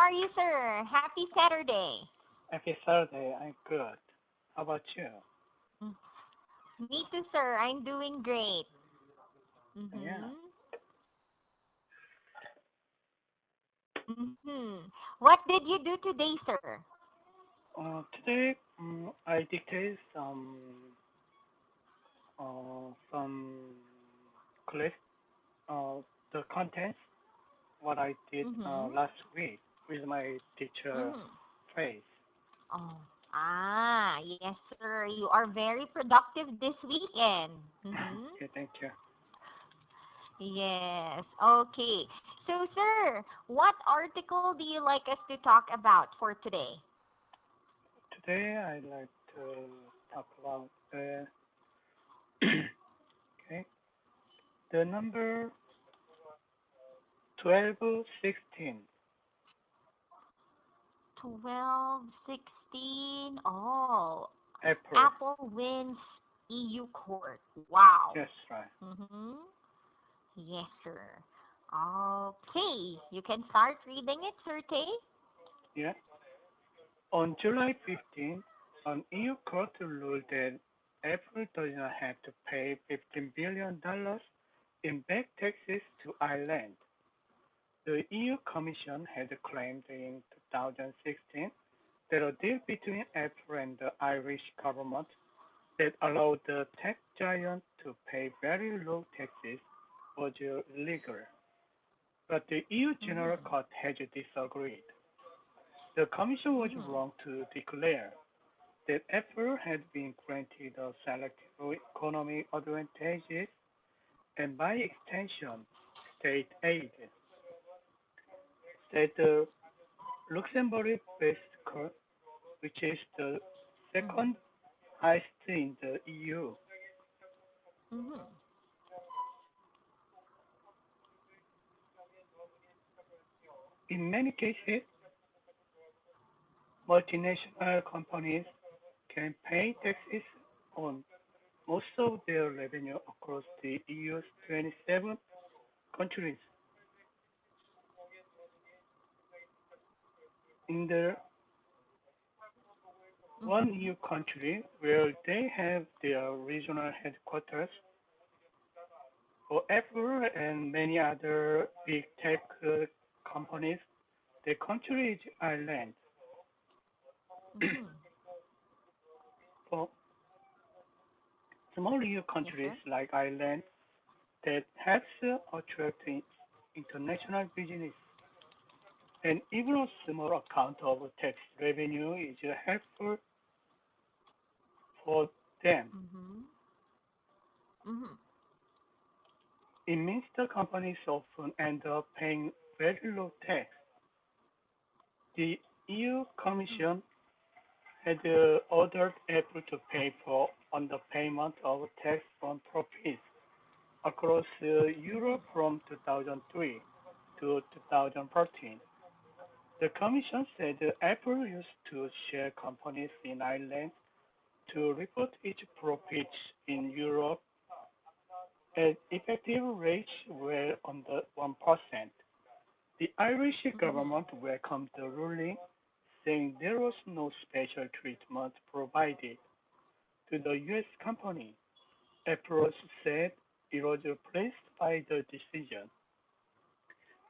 are you, sir? Happy Saturday. Happy Saturday. I'm good. How about you? Mm, Me too, sir. I'm doing great. Yeah. Mm-hmm. Mm-hmm. What did you do today, sir? Today, I dictate some clip, uh, the contents, what I did Mm-hmm. last week with my teacher, Mm-hmm. Trace. Oh. Yes, sir. You are very productive this weekend. Mm-hmm. Okay, thank you. Yes. Okay. So, sir, what article do you like us to talk about for today? Today, I'd like to talk about the okay, the number 1216, 1216. Oh, April. Apple wins EU court. Wow. Yes, right. Mm-hmm. Yes, sir. Okay. You can start reading it, Sir Tay. Yeah. On July 15, an EU court ruled that Apple does not have to pay $15 billion in back taxes to Ireland. The EU Commission had claimed in 2016 that a deal between Apple and the Irish government that allowed the tech giant to pay very low taxes was illegal. But the EU General Mm-hmm. Court has disagreed. The Commission was Mm-hmm. wrong to declare that Apple had been granted a selective economic advantages and by extension state aid, said the Luxembourg-based court, which is the Mm-hmm. second highest in the EU. Mm-hmm. In many cases, multinational companies can pay taxes on most of their revenue across the EU's 27 countries. In the one Mm-hmm. EU country where they have their regional headquarters, for Apple and many other big tech companies, the country is Ireland. Mm-hmm. For small EU Yes, countries sir. like Ireland, that helps attract international business, and even a small account of tax revenue is helpful for them. Mm-hmm. Mm-hmm. It means the companies often end up paying very low tax. The EU Commission had ordered Apple to pay for underpayment of tax on profits across Mm-hmm. Europe from 2003 to 2014. The Commission said Apple used to share companies in Ireland to report its profits in Europe at effective rates were under 1%. The Irish Mm-hmm. government welcomed the ruling, saying there was no special treatment provided to the U.S. company. Apple said it was pleased by the decision.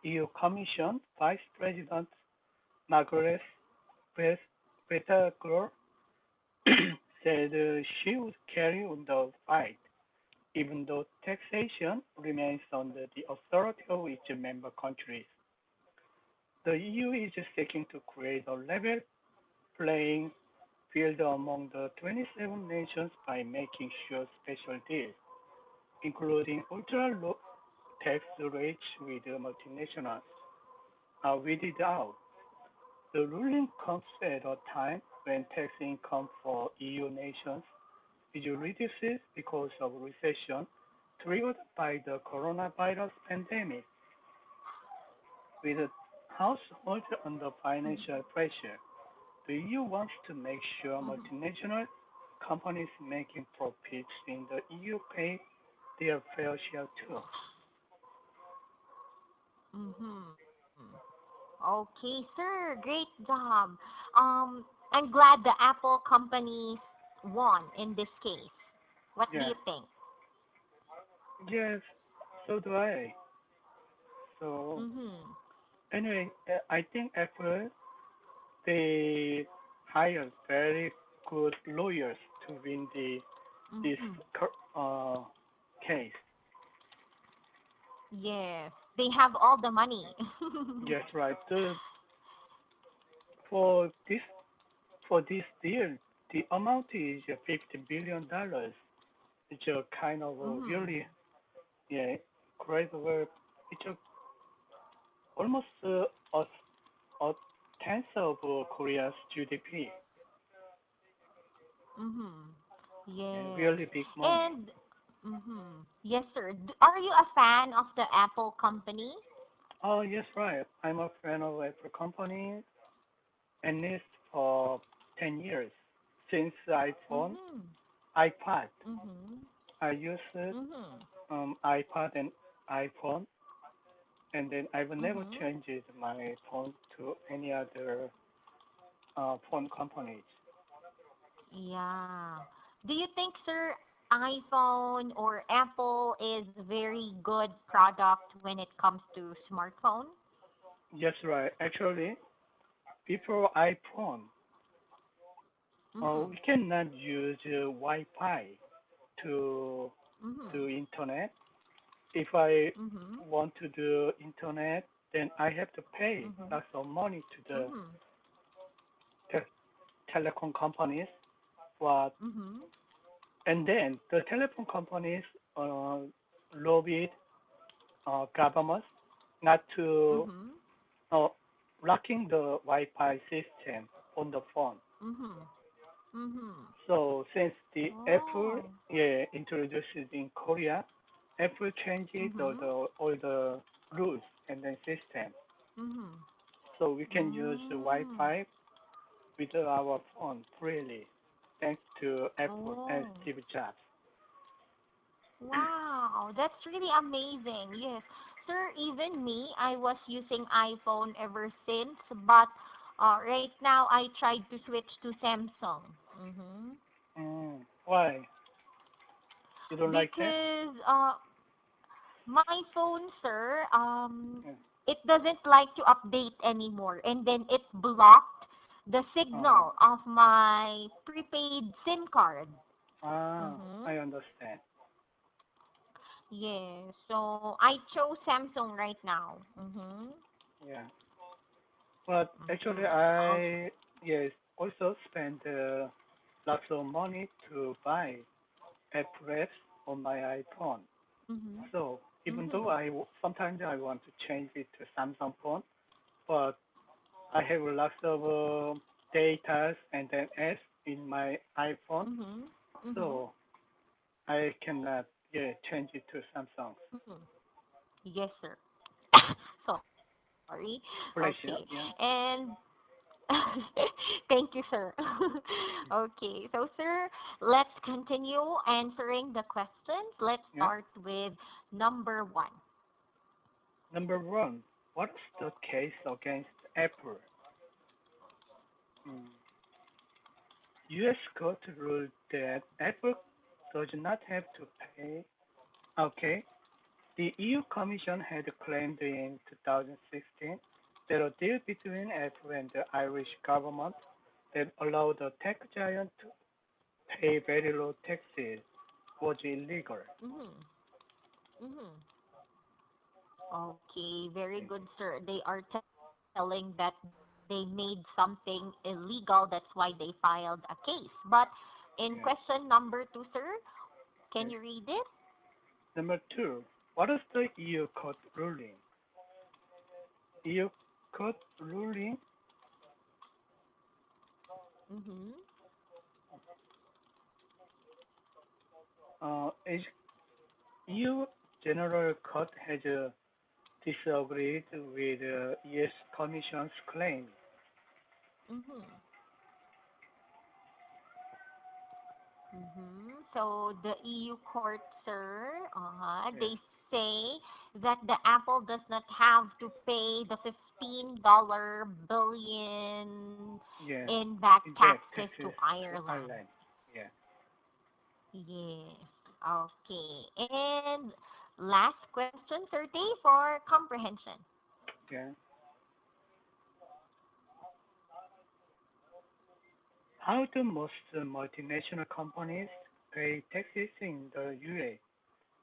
EU Commission Vice President Margaret Vestager said she would carry on the fight, even though taxation remains under the authority of each member countries. The EU is seeking to create a level playing field among the 27 nations by making sure special deals, including ultra-low tax rates with multinationals, are weeded out. The ruling comes at a time when tax income for EU nations is reduced because of recession triggered by the coronavirus pandemic, with households under financial pressure. The EU wants to make sure Mm-hmm. multinational companies making profits in the EU pay their fair share too. Mm-hmm. Okay, sir. Great job. I'm glad the Apple company won in this case. What do Yeah. you think? Yes. So do I. So Mhm. anyway, I think Apple they hired very good lawyers to win the this Mhm. case. Yes, they have all the money. Yes, right. For this for this deal, the amount is $50 billion. It's a kind of a Mhm. really yeah great work. It's almost a tenth of Korea's GDP. Mhm. Yeah, Yes. really big money. And mhm. Yes, sir. Are you a fan of the Apple company? Oh yes, right. I'm a fan of Apple company at least for 10 years since iPhone, Mhm. iPad. Mhm. I use it, Mhm. iPad and iPhone, and then I will never Mhm. change it, my phone to any other phone companies. Yeah. Do you think, sir, iPhone or Apple is very good product when it comes to smartphone? Yes, right. Actually, before iPhone, Mhm. we cannot use Wi-Fi to Mhm. do internet. If I Mhm. want to do internet, then I have to pay Mhm. lots of money to the Mhm. te- telecom companies. But Mhm. and then the telephone companies uh, lobbied governments not to Mhm. uh, blocking the Wi-Fi system on the phone. Mhm. Mhm. So since the Apple Oh. yeah introduced it in Korea, Apple changes Mhm. all the rules and then system. Mhm. So we can use the Mm. Wi-Fi with our phone freely, thanks to Apple and Oh. Steve Jobs. Wow, that's really amazing. Yes. Sir, even me, I was using iPhone ever since, but right now I tried to switch to Samsung. Mhm. Why? You don't like that? Because my phone, sir, Yeah. it doesn't like to update anymore, and then it blocked the Uh, signal of my prepaid SIM card. Mhm. I understand. Yes. So I chose Samsung right now. Mhm. Yeah. But actually, Mhm. Oh. I yes also spend lots of money to buy app apps on my iPhone. Mhm. So even though Mhm. sometimes I want to change it to Samsung phone, but I have lots of data and then apps in my iPhone, Mhm. Mhm. so I cannot yeah change it to Samsung. Mhm. Yes, sir. Sorry. Okay. Pleasure. And Yeah. thank you, sir. Okay. So, sir, let's continue answering the questions. Let's Yeah. start with number one. Number one, what's the case against Apple? Mm. U.S. court ruled that Apple does not have to pay. Okay, the EU Commission had claimed in 2016 that a deal between Apple and the Irish government that allowed the tech giant to pay very low taxes was illegal. Mhm. Mhm. Okay, very good, sir. They are telling that they made something illegal. That's why they filed a case. But in Yeah. question number two, sir, can you Yes. read it? Number two, what is the EU court ruling? EU court ruling Mhm. is EU General Court has disagreed with US Commission's claim. Mhm. Mhm. So the EU court, sir, Yes. they say that the Apple does not have to pay the $15 billion Yes. in back Yes, taxes to taxes to Ireland. Ireland. Yeah. Yes. Okay. And last question, 30 for comprehension. Yeah. How do most multinational companies pay taxes in the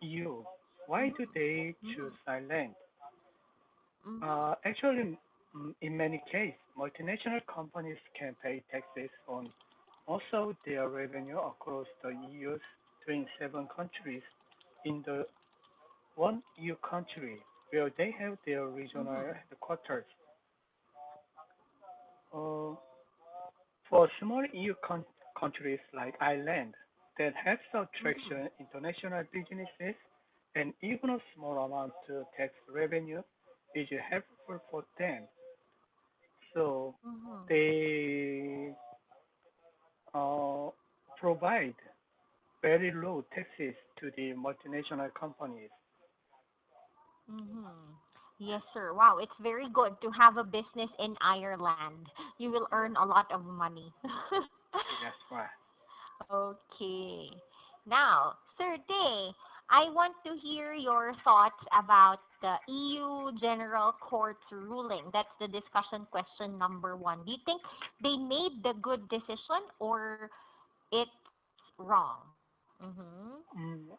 EU? Why do they Mm-hmm. choose Ireland? Mm-hmm. Actually, in many cases, multinational companies can pay taxes on most of their revenue across the EU's 27 countries in the one EU country where they have their regional Mm-hmm. headquarters. Uh, for small EU countries like Ireland that have some Mm-hmm. traction international businesses and even a small amount of tax revenue is helpful for them. So Mm-hmm. they uh, provide very low taxes to the multinational companies. Mm-hmm. Yes, sir. Wow, it's very good to have a business in Ireland. You will Yeah, earn a lot of money. that's right. Okay. Now, Sir Day, I want to hear your thoughts about the EU General Court's ruling. That's the discussion question number one. Do you think they made the good decision or it's wrong? Mm-hmm. Mm,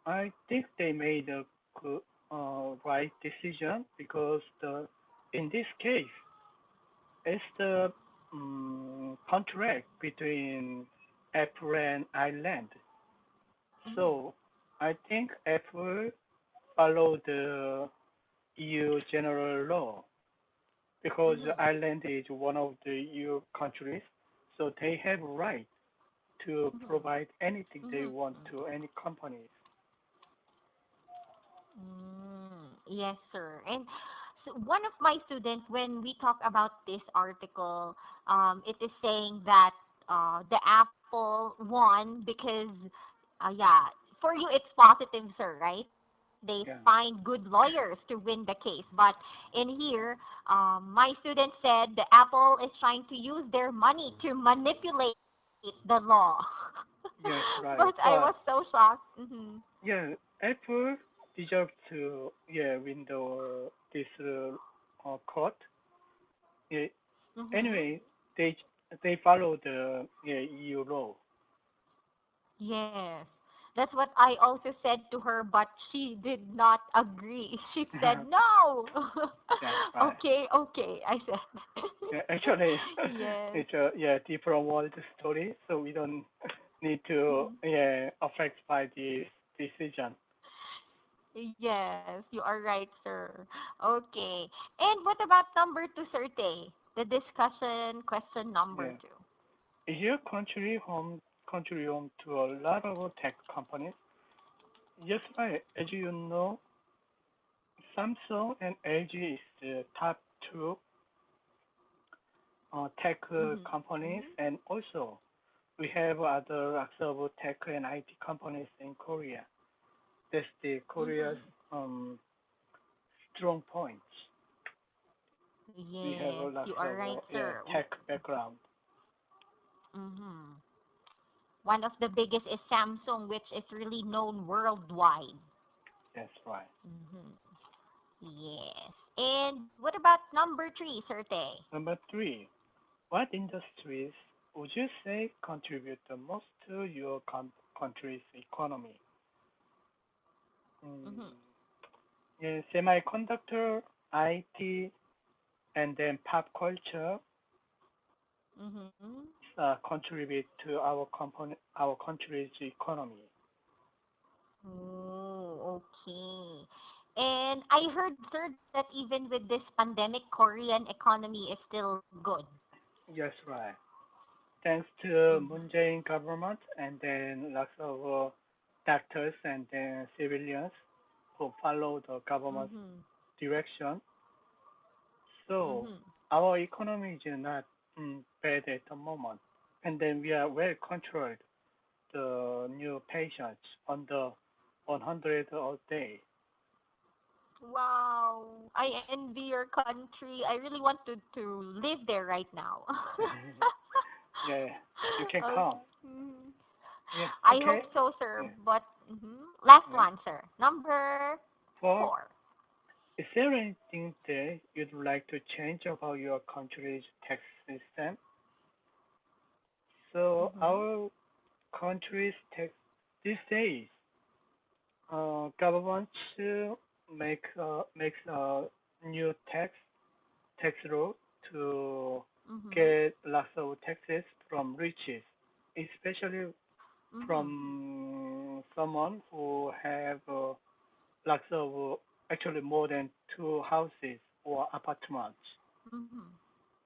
I think they made a good, right decision because in this case, it's the contract between Apple and Ireland. Mm-hmm. So I think Apple follow the EU general law because Mm-hmm. Ireland is one of the EU countries, so they have right to Mm-hmm. provide anything they Mm-hmm. want to any companies. Yes, sir. And so one of my students, when we talk about this article, it is saying that the Apple won because, yeah, for you it's positive, sir, right? They find Yeah, good lawyers to win the case. But in here, my student said the Apple is trying to use their money to manipulate the law. yes, But right. I was But so shocked. Mm-hmm. yeah, Apple deserves to win this court. Yeah, Mm-hmm. anyway, they they follow the EU law. Yes. That's what I also said to her, but she did not agree. She said, no. That's right. Okay, okay, I said. Yeah, actually, Yes. it's a different world story, so we don't need to Mhm. affect by this decision. Yes, you are right, sir. Okay. And what about number two, Sir Tay? The discussion question number Yeah, two. here country home to a lot of tech companies. Yes, right. As you know, Samsung and LG is the top two tech Mm-hmm. companies, and also we have other observable tech and IT companies in Korea. That's the Korea's Mm-hmm. um, strong points. We have Yes, a lot you are of right, sir. tech background. Mm-hmm. One of the biggest is Samsung, which is really known worldwide. That's right. Mm-hmm. Yes. And what about number three, Sirte? Number three, what industries would you say contribute the most to your country's economy? Mm-hmm. Mm, yeah, semiconductor, IT, and then pop culture Mm-hmm. contribute to our country's economy. Oh, okay. And I heard, sir, that even with this pandemic, Korean economy is still good. Yes, right. Thanks to Mm-hmm. Moon Jae-in government and then lots of doctors and then civilians who follow the government's Mm-hmm. direction. So Mm-hmm. our economy is not bad at the moment. And then we are well controlled the new patients under 100 a day. Wow. I envy your country. I really want to live there right now. Yeah, you can come. Okay. Mhm. Yeah, I hope okay. so, sir. Yeah, But last yeah. one, sir. Number For 4. is there anything that you'd like to change about your country's tax system? So Mhm. our country's tax these days, government makes a new tax law to Mhm. get lots of taxes from riches, especially Mhm. from someone who have lots of actually more than two houses or apartments Mhm.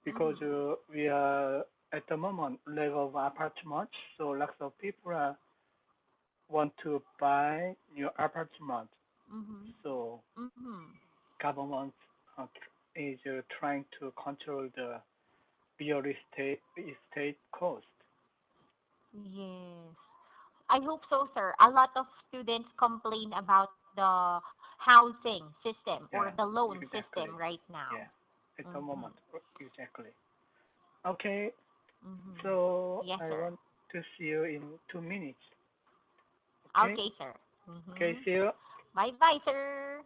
because Mhm. we are at the moment lack of apartments, so lots of people want to buy new apartments. Mhm. So Mhm. government is trying to control the real estate cost. Yes. I hope so, sir. A lot of students complain about the housing system or Yeah, the loan exactly. system right now. Yeah, at the Mhm. moment, exactly. Okay, Mhm. so Yes, I sir. want to see you in 2 minutes. Okay, Okay, sir. okay, Mhm. see you. Bye-bye, sir.